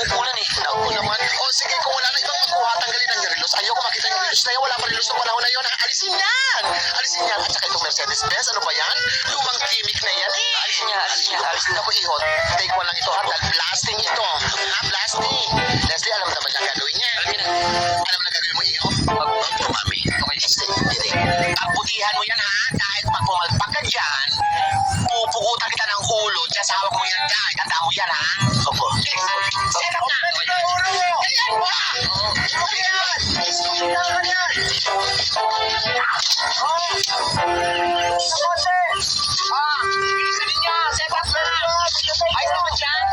uulan eh. Naku naman. O sige, kung wala na ibang makuha, tanggalin ang relos. Ayoko makita yung relos na yan. Wala pa relos na panahon na yun. Alisin yan! Alisin yan. At saka itong Mercedes-Benz, ano ba yan? Lumang gimmick na yan eh. Alisin niya, alisin niya. Alisin ako, ihot. Take one lang ito ha, dahil blasting ito. Ha, blasting. Leslie, alam naman niya gagawin niya. Alam niya na. Alam na gagawin mo, ihot? Magpapuro, mami. Okay, Leslie, hindi. Pagputihan mo yan ha, dahil pag pumalpak ka dyan, pupukutan kita ng ulo. Diyan sa hawak mo yan, dahil tanda mo yan ha. Opo. Set up na. Ganyan mo ha. Bilisan ninyo. Set up na. Ayos naman dyan.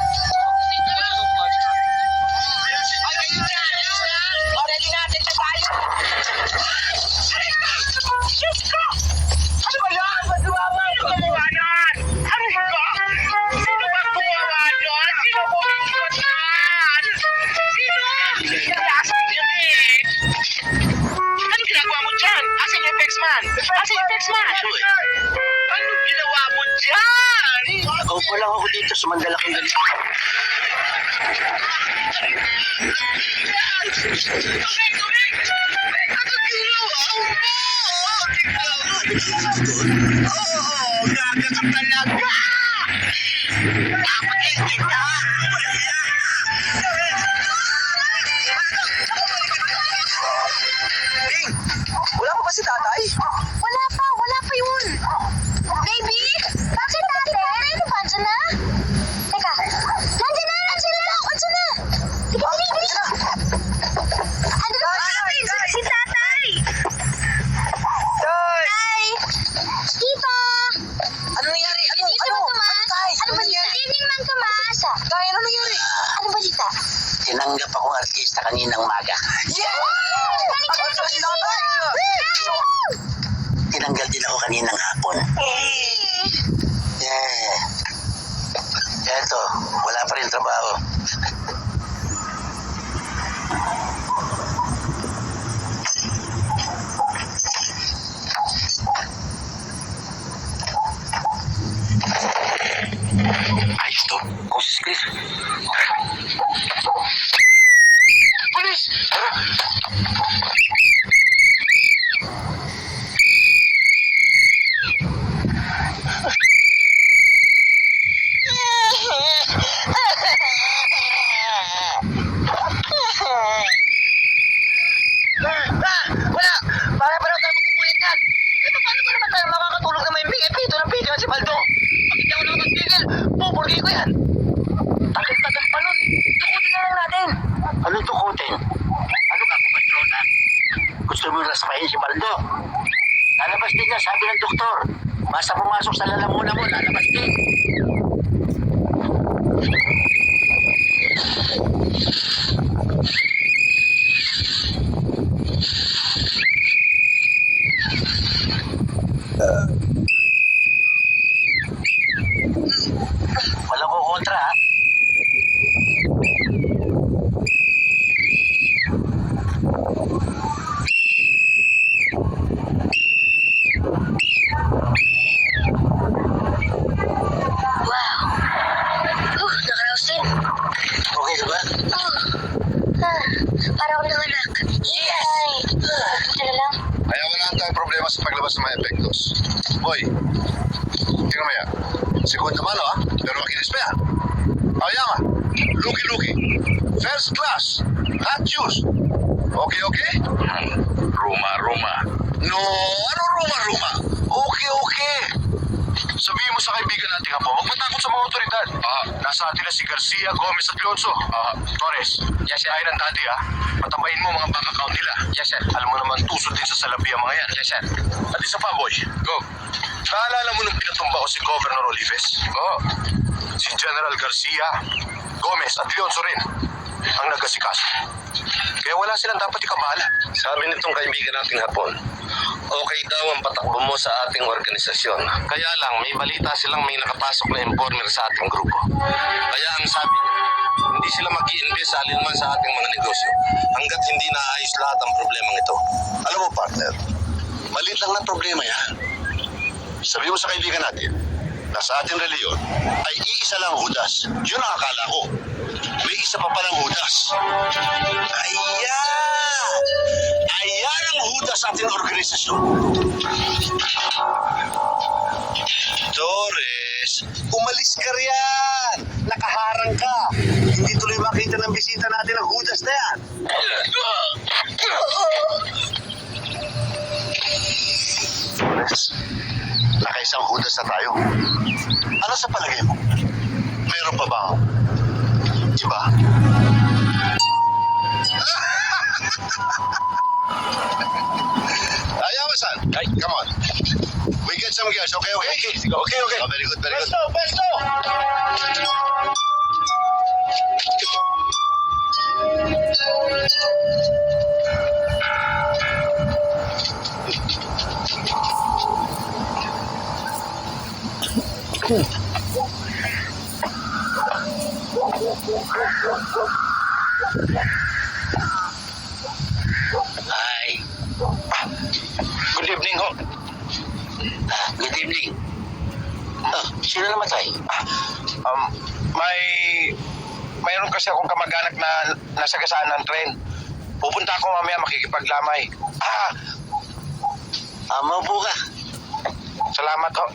Ay, kayo dyan. Ayos na. O, ready natin na tayo. Diyos ko! Ano ba yan? Ba't gumawa? Ano ba gumawa yan? Ano ba? Sino ba gumawa yan? Sino mo iwan yan? Sino? Plastic yun eh. Ano ginagawa mo dyan? Asan yung effects man? Asan yung effects man? Ano ginawa mo dyan? Kaupo lang ako dito, sumandal akong ganito. Tubig! Ano ginawa mo? Oo, gaga ka talaga! Dapat hindi ka! Ding! Wala pa ba si tatay? Wala pa yun. Baby? Si tate? Ano ba? Andiyan na? Teka. Nandiyan na! Sige, bilis! Ano ba? Si tatay! Tay! Tay! Tito! Ano nangyari? Ano Tay? ba balita? Evening, Mang Tomas! Tay, ano nangyari? Ano balita? Tinanggap akong artista kaninang maga. Yeah! Ano si tatay? Tinanggal din ako kaninang hapon. Yeah. Eto, wala pa rin trabaho. Ayos to. Oh, si Chris. Pulis! Wala! Para tayo magpupulit yan. Paano ba naman tayo makakatulog na may ito ng pigil si Baldo? Bakit di ako nakapagpigil? Pupurgi ko yan. Tagal-tagal pa nun. Tukutin na lang natin. Anong tukutin? Ano ka, kumadrona? Gusto mo raspahin si Baldo? Lalabas din niya, sabi ng doktor. Basta pumasok sa lalamunan mo, lalabas din. Walang kukontra, ha? Nakaraos din. Okay ka ba? Para akong nanganak. Yes! Buti na lang. Kaya wala tayong problema sa paglabas ng mga epektos. Boy, tingnan mo yan. Segundo malo ha, pero makinis pa yan. Aoyama, luki-luki. First class, hot juice. Okay? Ruma. No, ano ruma? Okay. Sabihin mo sa kaibigan natin ha po, huwag matakot sa mga otoridad. Nasa atin na si Garcia, Gomez at Leonso. Torres, yes sir. Ay ng dati ha, patabayin mo mga bank account nila. Yes sir. Alam mo naman, tusod din sa salapi ang mga yan. Yes sir. At isa pa boy, go. Naalala mo nung pinatumba ko si Governor Olives? Oo. Si General Garcia, Gomez at Leonso rin ang nagkasikaso. Kaya wala silang dapat ikabala. Sabi nitong kaibigan nating Hapon, okay daw ang patakbo mo sa ating organisasyon. Kaya lang, may balita silang may nakapasok na informer sa ating grupo. Kaya ang sabi niya, hindi sila mag-i-invest sa alinman sa ating mga negosyo hanggat hindi naayos lahat ang problemang ito. Alam mo partner, maliit lang ng problema yan. Sabi mo sa kaibigan natin, na sa ating reliyon ay iisa lang Judas. Yun ang akala ko. May isa pa palang Judas. Ayan! Ayan ang Judas sa ating organisasyon. Torres, umalis ka riyan! Nakaharang ka! Hindi tuloy makita ng bisita natin ang Judas na yan. Torres, nakaisang Judas na tayo. Ano sa palagay mo? Meron pa ba? Diba? Ayamasan, come on. We get some gas, okay? Okay. Oh, very good. Pesto! Hi. Good evening ho. Good evening. Sino namatay? Mayroon kasi akong kamag-anak na nasagasaan ng tren. Pupunta ako mamaya makikipaglamay. Maupo ka. Salamat ho.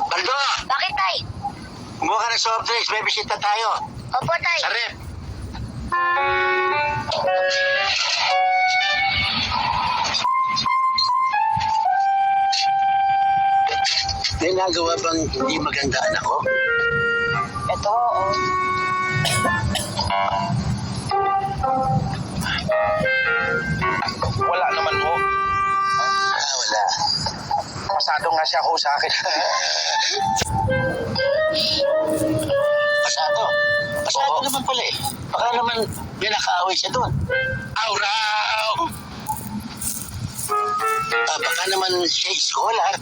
Baldo! Bakit, Tay? Kumuha ka ng soft drinks. May bisita tayo. Opo, Tay. Sa rep. May nagawa bang hindi maganda anak ko? Ito, oo. Wala naman ho. Wala. Pasado nga siya ho sa akin. Pasado. Pasado naman pala eh. Baka naman may nakaaway siya doon. Auraw! Baka naman siya scholar.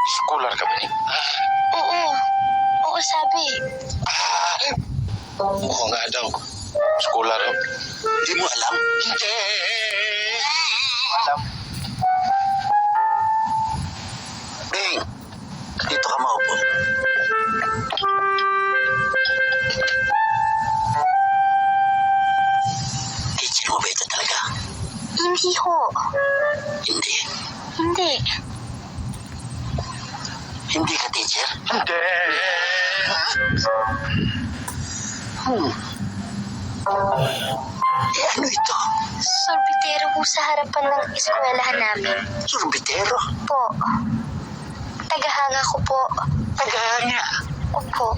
Scholar ka ba ni? Oo. Oo, sabi. Oo nga daw. Scholar ho. Hindi mo alam? Hindi! Alam. Bing, dito ka maupo. Teacher mo ba ito talaga? Hindi ho. Hindi. Hindi. Hindi ka teacher? Hindi! Ano ito? Sorbitero po sa harapan ng eskwelahan namin. Sorbitero? Po. Tagahanga ko po. Tagahanga. Opo.